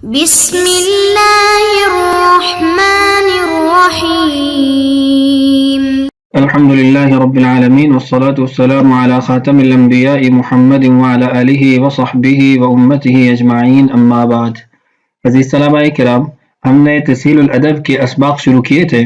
بسم اللہ الرحمن الرحیم الحمد للہ رب العالمین والصلاة والسلام على خاتم الانبیاء محمد وعلى آلہ وصحبہ وامتہ اجمعین اما بعد۔ عزیز طلباء کرام، ہم نے تسہیل الادب کے اسباق شروع کیے تھے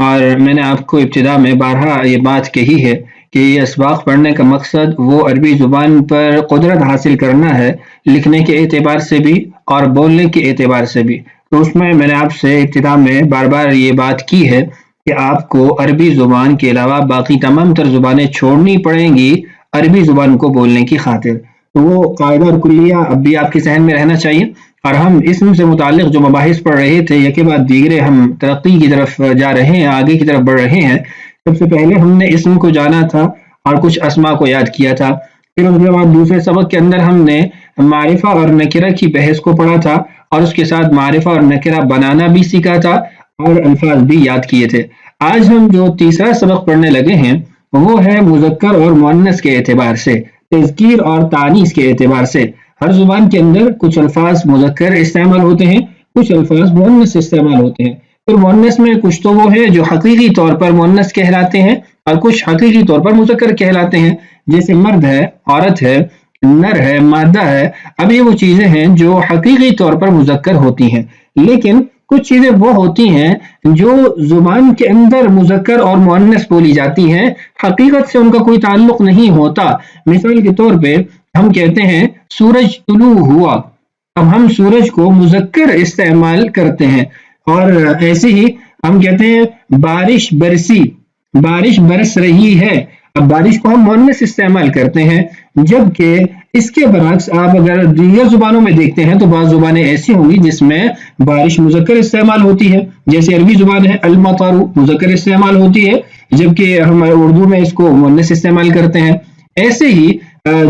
اور میں نے آپ کو ابتدا میں بارہا یہ بات کہی ہے کہ یہ اسباق پڑھنے کا مقصد وہ عربی زبان پر قدرت حاصل کرنا ہے، لکھنے کے اعتبار سے بھی اور بولنے کے اعتبار سے بھی۔ تو اس میں نے آپ سے ابتدا میں بار بار یہ بات کی ہے کہ آپ کو عربی زبان کے علاوہ باقی تمام تر زبانیں چھوڑنی پڑیں گی عربی زبان کو بولنے کی خاطر۔ تو وہ قاعدہ اور کلیہ اب بھی آپ کے ذہن میں رہنا چاہیے، اور ہم اسم سے متعلق جو مباحث پڑھ رہے تھے یکے بعد دیگرے ہم ترقی کی طرف جا رہے ہیں، آگے کی طرف بڑھ رہے ہیں۔ سب سے پہلے ہم نے اسم کو جانا تھا اور کچھ اسماء کو یاد کیا تھا، پھر اس کے بعد دوسرے سبق کے اندر ہم نے معرفہ اور نکرہ کی بحث کو پڑھا تھا اور اس کے ساتھ معرفہ اور نکرہ بنانا بھی سیکھا تھا اور الفاظ بھی یاد کیے تھے۔ آج ہم جو تیسرا سبق پڑھنے لگے ہیں وہ ہے مذکر اور مؤنث کے اعتبار سے، تذکیر اور تانیث کے اعتبار سے۔ ہر زبان کے اندر کچھ الفاظ مذکر استعمال ہوتے ہیں، کچھ الفاظ مؤنث استعمال ہوتے ہیں۔ پھر مؤنث میں کچھ تو وہ ہے جو حقیقی طور پر مؤنث کہلاتے ہیں اور کچھ حقیقی طور پر مذکر کہلاتے ہیں، جیسے مرد ہے، عورت ہے، نر ہے، مادہ ہے۔ اب یہ وہ چیزیں ہیں جو حقیقی طور پر مذکر ہوتی ہیں، لیکن کچھ چیزیں وہ ہوتی ہیں جو زبان کے اندر مذکر اور مؤنث بولی جاتی ہیں، حقیقت سے ان کا کوئی تعلق نہیں ہوتا۔ مثال کے طور پہ ہم کہتے ہیں سورج طلوع ہوا، اب ہم سورج کو مذکر استعمال کرتے ہیں، اور ایسے ہی ہم کہتے ہیں بارش برسی، بارش برس رہی ہے، اب بارش کو ہم مؤنث استعمال کرتے ہیں۔ جبکہ اس کے برعکس آپ اگر دیگر زبانوں میں دیکھتے ہیں تو بعض زبانیں ایسی ہوں گی جس میں بارش مذکر استعمال ہوتی ہے، جیسے عربی زبان ہے المطر، مذکر استعمال ہوتی ہے، جبکہ ہم اردو میں اس کو مؤنث استعمال کرتے ہیں۔ ایسے ہی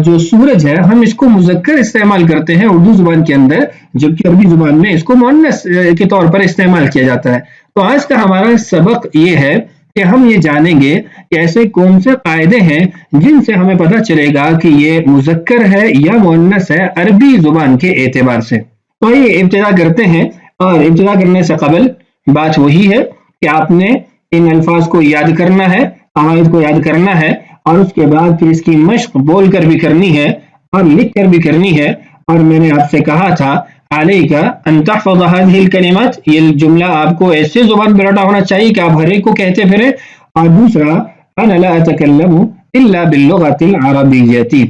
جو سورج ہے ہم اس کو مذکر استعمال کرتے ہیں اردو زبان کے اندر، جبکہ عربی زبان میں اس کو مؤنث کے طور پر استعمال کیا جاتا ہے۔ تو آج کا ہمارا سبق یہ ہے کہ ہم یہ جانیں گے کہ ایسے کون سے قاعدے ہیں جن سے ہمیں پتہ چلے گا کہ یہ مذکر ہے یا مؤنث ہے عربی زبان کے اعتبار سے۔ تو یہ ابتدا کرتے ہیں، اور ابتدا کرنے سے قبل بات وہی ہے کہ آپ نے ان الفاظ کو یاد کرنا ہے، قواعد کو یاد کرنا ہے، اور اس کے بعد پھر اس کی مشق بول کر بھی کرنی ہے اور لکھ کر بھی کرنی ہے۔ اور میں نے آپ سے کہا تھا علیک ان تحفظ هذه الکلمات، یہ جملہ آپ کو ایسے زبان پر رٹا ہونا چاہیے کہ آپ ہر ایک کو کہتے پھریں۔ اور دوسرا انا لا اتکلم الا باللغة العربیة۔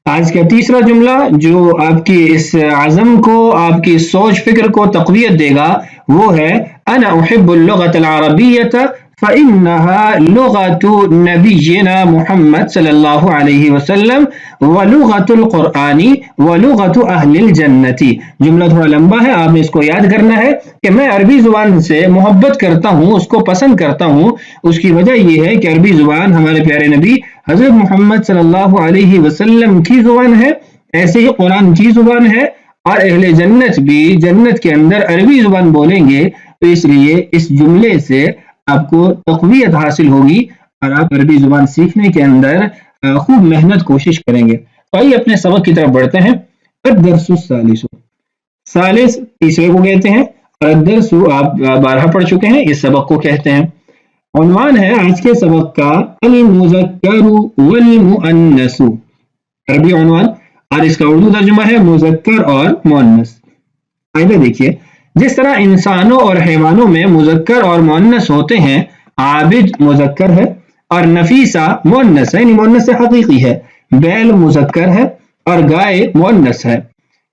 آج کا تیسرا جملہ جو آپ کی اس عزم کو، آپ کی سوچ فکر کو تقویت دے گا وہ ہے انا احب اللغة العربیة فإنها لغة نبينا محمد صلی اللہ علیہ وسلم ولغة القرآن ولغة أهل الجنة۔ جملہ تھوڑا لمبا ہے، آپ نے اس کو یاد کرنا ہے کہ میں عربی زبان سے محبت کرتا ہوں، اس کو پسند کرتا ہوں۔ اس کی وجہ یہ ہے کہ عربی زبان ہمارے پیارے نبی حضرت محمد صلی اللہ علیہ وسلم کی زبان ہے، ایسے ہی قرآن کی زبان ہے، اور اہل جنت بھی جنت کے اندر عربی زبان بولیں گے۔ تو اس لیے اس جملے سے آپ کو تقویت حاصل ہوگی اور آپ عربی زبان سیکھنے کے اندر خوب محنت کوشش کریں گے۔ تو آئیے اپنے سبق کی طرف بڑھتے ہیں۔ الدرس الثالث، ثالث تیسرے کو کہتے ہیں، اور الدرس آپ بارہا پڑھ چکے ہیں، اس سبق کو کہتے ہیں۔ عنوان ہے آج کے سبق کا المذکر والمؤنث، عربی عنوان، اور اس کا اردو ترجمہ ہے مذکر اور مؤنث۔ قاعدہ دیکھیے، جس طرح انسانوں اور حیوانوں میں مذکر اور مؤنث ہوتے ہیں، عابد مذکر ہے اور نفیسہ مؤنث ہے، یعنی مؤنث حقیقی ہے، بیل مذکر ہے اور گائے مؤنث ہے۔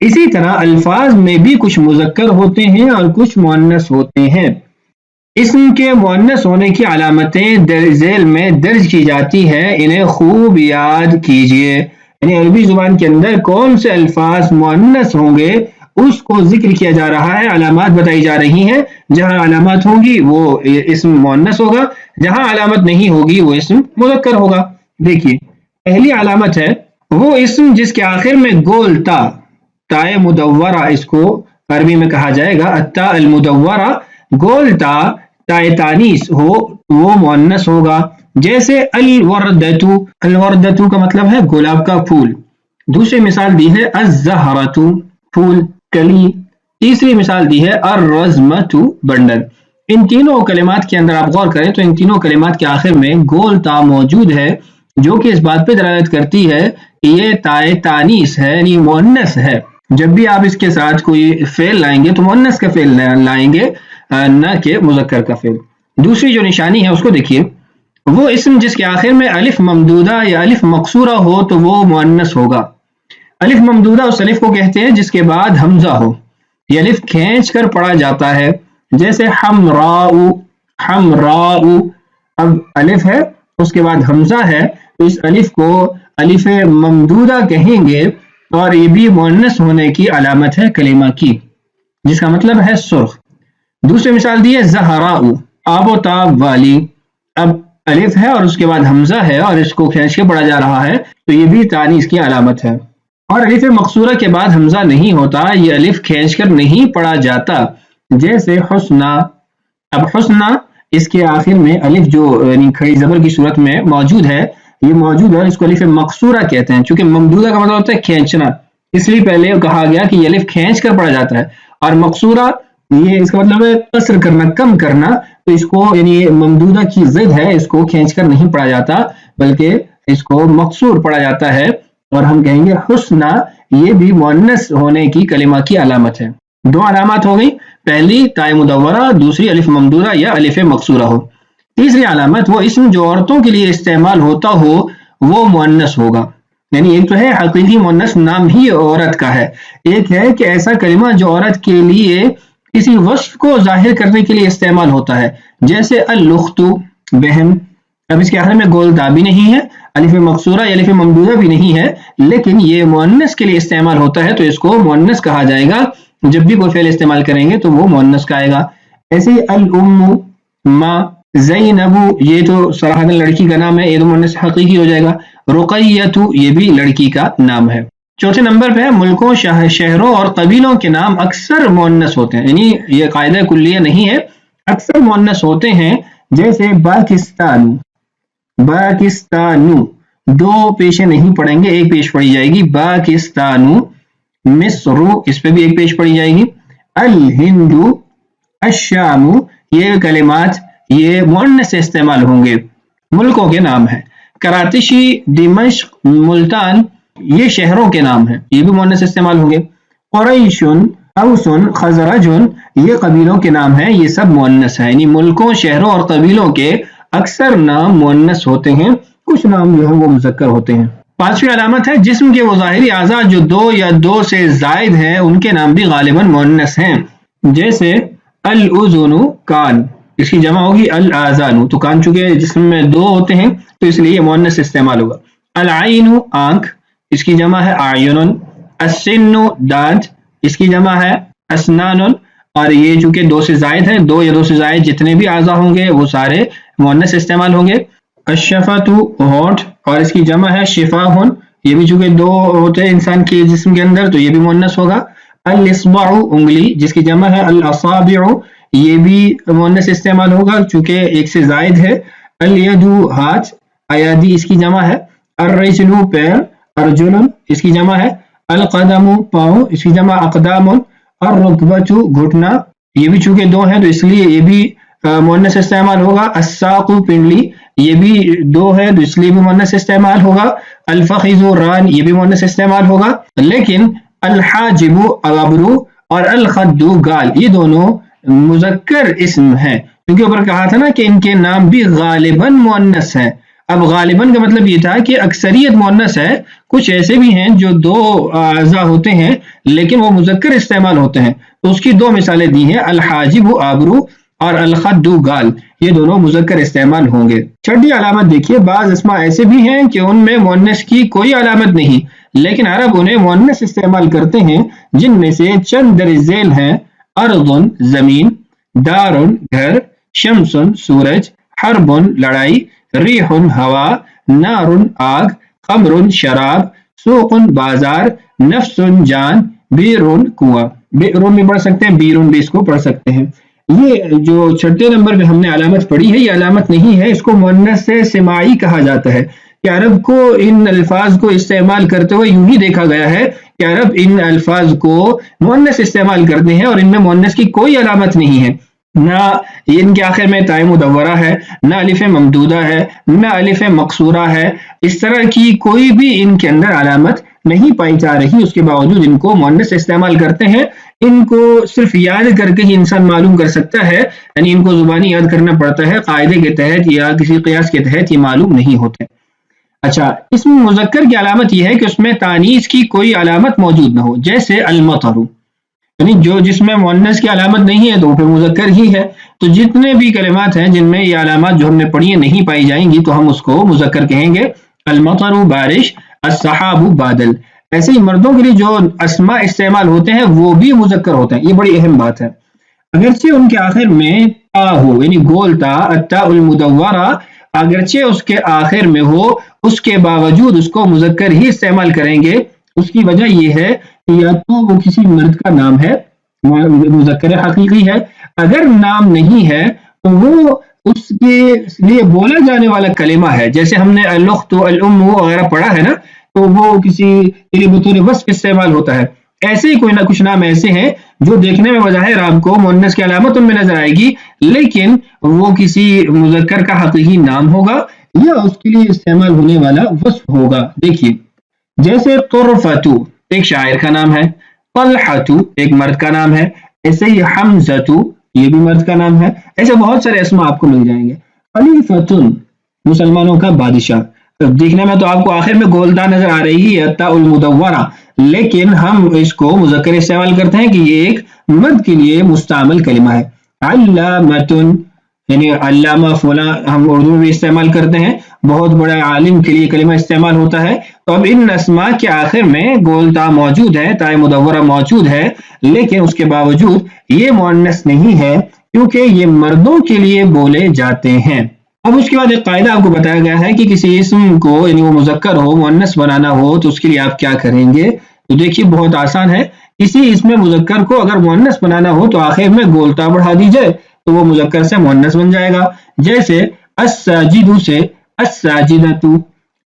اسی طرح الفاظ میں بھی کچھ مذکر ہوتے ہیں اور کچھ مؤنث ہوتے ہیں۔ اسم کے مؤنث ہونے کی علامتیں ذیل میں درج کی جاتی ہیں، انہیں خوب یاد کیجئے۔ یعنی عربی زبان کے اندر کون سے الفاظ مؤنث ہوں گے اس کو ذکر کیا جا رہا ہے، علامات بتائی جا رہی ہیں۔ جہاں علامات ہوں گی وہ اسم مؤنث ہوگا، جہاں علامت نہیں ہوگی وہ اسم مذکر ہوگا۔ دیکھیے، پہلی علامت ہے وہ اسم جس کے آخر میں گول تا، تائے مدورہ اس کو عربی میں کہا جائے گا، التاء المدورہ، گول تا، تائے تانیث ہو وہ مؤنث ہوگا۔ جیسے الوردۃ، الوردۃ کا مطلب ہے گلاب کا پھول۔ دوسری مثال دی ہے الزہرۃ، پھول، کلی۔ تیسری مثال دی ہے الرزمۃ بنڈل. ان تینوں کلمات کے اندر آپ غور کریں تو ان تینوں کلمات کے آخر میں گول تا موجود ہے جو کہ اس بات پہ دلالت کرتی ہے کہ یہ تائے تانیث ہے یعنی مؤنث ہے. جب بھی آپ اس کے ساتھ کوئی فعل لائیں گے تو مؤنث کا فعل لائیں گے نہ کہ مذکر کا فعل. دوسری جو نشانی ہے اس کو دیکھیے, وہ اسم جس کے آخر میں الف ممدودہ یا الف مقصورہ ہو تو وہ مؤنث ہوگا. الف ممدودہ اس الف کو کہتے ہیں جس کے بعد حمزہ ہو, یہ الف کھینچ کر پڑھا جاتا ہے, جیسے حمراء حمراء. اب الف ہے اس کے بعد حمزہ ہے تو اس الف کو الف ممدودہ کہیں گے اور یہ بھی مؤنث ہونے کی علامت ہے کلمہ کی, جس کا مطلب ہے سرخ. دوسری مثال دی ہے زہراء, آب و تاب والی. اب الف ہے اور اس کے بعد حمزہ ہے اور اس کو کھینچ کے پڑھا جا رہا ہے تو یہ بھی تانیث کی علامت ہے. اور الف مقصورہ کے بعد حمزہ نہیں ہوتا, یہ الف کھینچ کر نہیں پڑھا جاتا, جیسے حسنہ. اب حسنہ اس کے آخر میں الف جو یعنی کھڑی زبر کی صورت میں موجود ہے, یہ موجود ہے, اس کو الف مقصورہ کہتے ہیں. چونکہ ممدودہ کا مطلب ہوتا ہے کھینچنا, اس لیے پہلے کہا گیا کہ یہ الف کھینچ کر پڑھا جاتا ہے, اور مقصورہ یہ اس کا مطلب ہے قصر کرنا, کم کرنا. تو اس کو یعنی ممدودہ کی ضد ہے, اس کو کھینچ کر نہیں پڑھا جاتا بلکہ اس کو مقصور پڑھا جاتا ہے, اور ہم کہیں گے حسنہ یہ بھی مؤنث ہونے کی کلمہ کی علامت ہے. دو علامات ہو گئی, پہلی تائے مدورہ, دوسری الف ممدودہ یا الف مقصورہ ہو. تیسری علامت وہ اسم جو عورتوں کے لیے استعمال ہوتا ہو وہ مؤنث ہوگا. یعنی ایک تو ہے حقیقی مؤنث, نام ہی عورت کا ہے, ایک ہے کہ ایسا کلمہ جو عورت کے لیے کسی وصف کو ظاہر کرنے کے لیے استعمال ہوتا ہے, جیسے الاخت بہن. اب اس کے آخر میں گول تا بھی نہیں ہے, الف مقصورہ یا الف ممدودہ بھی نہیں ہے, لیکن یہ مؤنث کے لیے استعمال ہوتا ہے تو اس کو مؤنث کہا جائے گا. جب بھی کوئی فعل استعمال کریں گے تو وہ مؤنث کا آئے گا. ایسے ہی الام ماں, زینب یہ تو صراحتاً لڑکی کا نام ہے, یہ تو مؤنث حقیقی ہو جائے گا. رقیۃ یہ بھی لڑکی کا نام ہے. چوتھے نمبر پہ ملکوں, شہروں اور قبیلوں کے نام اکثر مؤنث ہوتے ہیں, یعنی یہ قاعدہ کلیہ نہیں ہے, اکثر مؤنث ہوتے ہیں. جیسے پاکستان, پاکستانو, دو پیشیں نہیں پڑھیں گے, ایک پیش پڑھی جائے گی پاکستانو. مصر اس پہ بھی ایک پیش پڑھی جائے گی. الہند, الشام, یہ کلمات یہ مؤنث سے استعمال ہوں گے, ملکوں کے نام ہیں. کراچی, دمشق, ملتان یہ شہروں کے نام ہیں, یہ بھی مؤنث استعمال ہوں گے. قریشن, اوسن, خزرجن یہ قبیلوں کے نام ہیں, یہ سب مؤنث ہیں. یعنی ملکوں, شہروں اور قبیلوں کے اکثر نام مؤنث ہوتے ہیں, کچھ نام جو ہیں وہ مذکر ہوتے ہیں. پانچویں علامت ہے جسم کے وہ ظاہری اعضاء جو دو یا دو سے زائد ہیں ان کے نام بھی غالباً مؤنث ہیں. جیسے الاذن کان, اس کی جمع ہوگی الاذان, تو کان چونکہ جسم میں دو ہوتے ہیں تو اس لیے یہ مؤنث استعمال ہوگا. العین آنکھ, اس کی جمع ہے اعین. السن دانت, اس کی جمع ہے اسنان, اور یہ چونکہ دو سے زائد ہے, دو یا دو سے زائد جتنے بھی اعضاء ہوں گے وہ سارے مؤنث استعمال ہوں گے. الشفۃ ہونٹ, اور اس کی جمع ہے شفاہ, یہ بھی چونکہ دو ہوتے ہیں انسان کے جسم کے اندر تو یہ بھی مؤنث ہوگا. الاصبع انگلی, جس کی جمع ہے الاصابع, یہ بھی مؤنث استعمال ہوگا چونکہ ایک سے زائد ہے. الید ہاتھ, ایادی اس کی جمع ہے. الرجل پیر, ارجل اس کی جمع ہے. القدم پاؤں, اس کی جمع اقدام. الرکبۃ گھٹنا, یہ بھی چونکہ دو ہیں تو اس لیے یہ بھی مؤنث استعمال ہوگا. الساق پنڈلی, یہ بھی دو ہے تو اس لیے بھی مؤنث استعمال ہوگا. الفخذ ران, یہ بھی مؤنث استعمال ہوگا. لیکن الحاجب ابرو اور الخد گال یہ دونوں مذکر اسم ہیں, کیونکہ اوپر کہا تھا نا کہ ان کے نام بھی غالباً مؤنث ہیں. اب غالباً کا مطلب یہ تھا کہ اکثریت مؤنث ہے, کچھ ایسے بھی ہیں جو دو اعضاء ہوتے ہیں لیکن وہ مذکر استعمال ہوتے ہیں, تو اس کی دو مثالیں دی ہیں, الحاجب ابرو اور الخد گال, یہ دونوں مذکر استعمال ہوں گے. چھٹی علامت دیکھیے, بعض اسماء ایسے بھی ہیں کہ ان میں مؤنث کی کوئی علامت نہیں لیکن عرب انہیں مؤنث استعمال کرتے ہیں, جن میں سے چند درج ذیل ہیں. ارض زمین, دار گھر, شمس سورج, حرب لڑائی, ریح ہوا, نار آگ, خمر شراب, سوق بازار, نفس جان, بیرون کنواں. بیرون بھی پڑھ سکتے ہیں, بیرون بھی اس کو پڑھ سکتے ہیں. یہ جو چھٹے نمبر پہ ہم نے علامت پڑھی ہے یہ علامت نہیں ہے, اس کو مؤنث سماعی کہا جاتا ہے. کہ عرب کو ان الفاظ کو استعمال کرتے ہوئے یوں ہی دیکھا گیا ہے کہ عرب ان الفاظ کو مؤنث استعمال کرتے ہیں اور ان میں مؤنث کی کوئی علامت نہیں ہے، نہ ان کے آخر میں تاء مدورہ ہے، نہ الف ممدودہ ہے، نہ الف مقصورہ ہے، اس طرح کی کوئی بھی ان کے اندر علامت نہیں پائی جا رہی، اس کے باوجود ان کو مؤنث استعمال کرتے ہیں۔ ان کو صرف یاد کر کے ہی انسان معلوم کر سکتا ہے، یعنی ان کو زبانی یاد کرنا پڑتا ہے، قاعدے کے تحت یا کسی قیاس کے تحت یہ معلوم نہیں ہوتے۔ اچھا، اسم مذکر کی علامت یہ ہے کہ اس میں تانیث کی کوئی علامت موجود نہ ہو، جیسے المطر، یعنی جس میں مؤنث کی علامت نہیں ہے تو وہ پھر مذکر ہی ہے۔ تو جتنے بھی کلمات ہیں جن میں یہ علامات جو ہم نے پڑھی ہیں نہیں پائی جائیں گی تو ہم اس کو مذکر کہیں گے۔ المطر بارش، السحاب بادل، ایسے ہی مردوں کے لیے جو اسماء استعمال ہوتے ہیں وہ بھی مذکر ہوتے ہیں، یہ بڑی اہم بات ہے۔ اگرچہ ان کے آخر میں تا ہو، یعنی گول تا، التاء المدورہ، اگرچہ اس کے آخر میں ہو، اس کے باوجود اس کو مذکر ہی استعمال کریں گے۔ اس کی وجہ یہ ہے کہ یا تو وہ کسی مرد کا نام ہے، مذکر حقیقی ہے، اگر نام نہیں ہے تو وہ اس کے لیے بولا جانے والا کلمہ ہے، جیسے ہم نے الاخت، الام وغیرہ پڑھا ہے نا، تو وہ کسی بطور وصف استعمال ہوتا ہے۔ ایسے ہی کوئی نہ کچھ نام ایسے ہیں جو دیکھنے میں بظاہر آپ کو مؤنث کی علامت ان میں نظر آئے گی، لیکن وہ کسی مذکر کا حقیقی نام ہوگا یا اس کے لیے استعمال ہونے والا وصف ہوگا۔ دیکھیے، جیسے طرفتو ایک شاعر کا نام ہے، طلحتو ایک مرد کا نام ہے، ایسے ہی حمزتو یہ بھی مرد کا نام ہے، ایسے بہت سارے اسماء آپ کو مل جائیں گے۔ خلیفتن مسلمانوں کا بادشاہ، دیکھنے میں تو آپ کو آخر میں گولدہ نظر آ رہی ہے التاء المدورہ، لیکن ہم اس کو مذکر استعمال کرتے ہیں کہ یہ ایک مرد کے لیے مستعمل کلمہ ہے۔ علامتن یعنی علامہ فلاں ہم اردو میں بھی استعمال کرتے ہیں، بہت بڑا عالم کے لیے کلمہ استعمال ہوتا ہے۔ تو اب ان اسماء کے آخر میں گول تا موجود ہے، تاء مدورہ موجود ہے، لیکن اس کے باوجود یہ مؤنث نہیں ہے کیونکہ یہ مردوں کے لیے بولے جاتے ہیں۔ اب اس کے بعد ایک قاعدہ آپ کو بتایا گیا ہے کہ کسی اسم کو یعنی وہ مذکر ہو مؤنث بنانا ہو تو اس کے لیے آپ کیا کریں گے۔ تو دیکھیے بہت آسان ہے، کسی اسم مذکر کو اگر مؤنث بنانا ہو تو آخر میں گول تا بڑھا دی جائے تو وہ مذکر سے مؤنث بن جائے گا، جیسے الساجد سے الساجدۃ،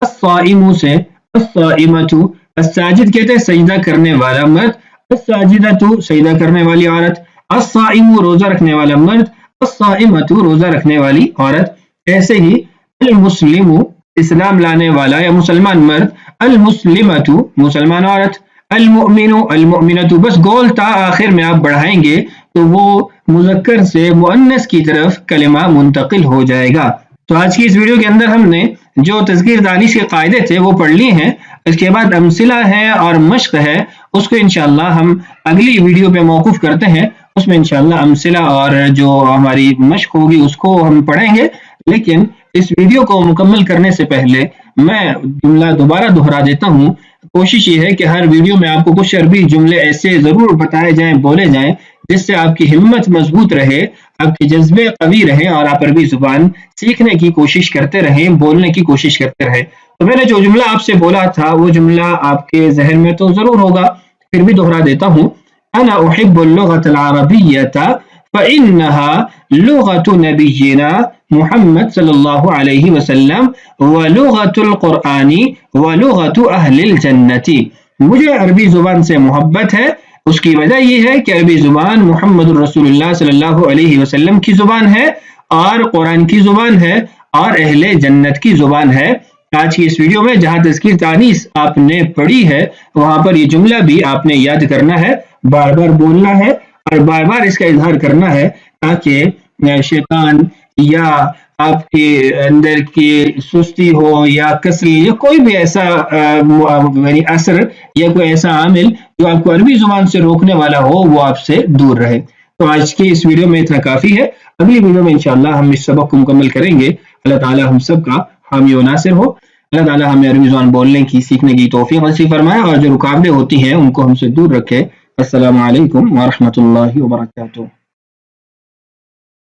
الصائم سے الصائمۃ۔ الساجد کہتے ہیں سجدہ کرنے والا مرد، الساجدۃ سجدہ کرنے والی عورت، الصائم روزہ رکھنے والا مرد، الصائمۃ روزہ رکھنے والی عورت۔ ایسے ہی المسلم اسلام لانے والا یا مسلمان مرد، المسلمۃ مسلمان عورت، المؤمن المؤمنۃ، بس گول تا آخر میں آپ بڑھائیں گے تو وہ مذکر سے مؤنث کی طرف کلمہ منتقل ہو جائے گا۔ تو آج کی اس ویڈیو کے اندر ہم نے جو تذکیر دانش کے قاعدے تھے وہ پڑھ لیے ہیں، اس کے بعد امثلہ ہے اور مشق ہے، اس کو انشاءاللہ ہم اگلی ویڈیو پہ موقوف کرتے ہیں، اس میں انشاءاللہ امثلہ اور جو ہماری مشق ہوگی اس کو ہم پڑھیں گے۔ لیکن اس ویڈیو کو مکمل کرنے سے پہلے میں جملہ دوبارہ دہرا دیتا ہوں، کوشش یہ ہے کہ ہر ویڈیو میں آپ کو کچھ عربی جملے ایسے ضرور بتائے جائیں، بولے جائیں، جس سے آپ کی ہمت مضبوط رہے، آپ کے جذبے قوی رہیں اور آپ عربی زبان سیکھنے کی کوشش کرتے رہیں، بولنے کی کوشش کرتے رہیں۔ تو میں نے جو جملہ آپ سے بولا تھا وہ جملہ آپ کے ذہن میں تو ضرور ہوگا، پھر بھی دہرا دیتا ہوں۔ انا احب اللغة العربية فإنها لغة نبينا محمد صلی اللہ علیہ وسلم ولغة القرآن ولغة اہل الجنة۔ مجھے عربی زبان سے محبت ہے، اس کی وجہ یہ ہے کہ عربی زبان محمد رسول اللہ صلی اللہ علیہ وسلم کی زبان ہے اور قرآن کی زبان ہے اور اہل جنت کی زبان ہے۔ آج کی اس ویڈیو میں جہاں تذکیر تانیث آپ نے پڑھی ہے وہاں پر یہ جملہ بھی آپ نے یاد کرنا ہے، بار بار بولنا ہے اور بار بار اس کا اظہار کرنا ہے، تاکہ شیطان یا آپ کے اندر کی سستی ہو یا کسری یا کوئی بھی ایسا یعنی اثر یا کوئی ایسا عامل جو آپ کو عربی زبان سے روکنے والا ہو وہ آپ سے دور رہے۔ تو آج کی اس ویڈیو میں اتنا کافی ہے، اگلی ویڈیو میں انشاءاللہ ہم اس سبق کو مکمل کریں گے۔ اللہ تعالی ہم سب کا حامی و ناصر ہو، اللہ تعالی ہمیں عربی زبان بولنے کی سیکھنے کی توفیق نصیب فرمائے اور جو رکاوٹیں ہوتی ہیں ان کو ہم سے دور رکھے۔ السلام علیکم ورحمۃ اللہ وبرکاتہ۔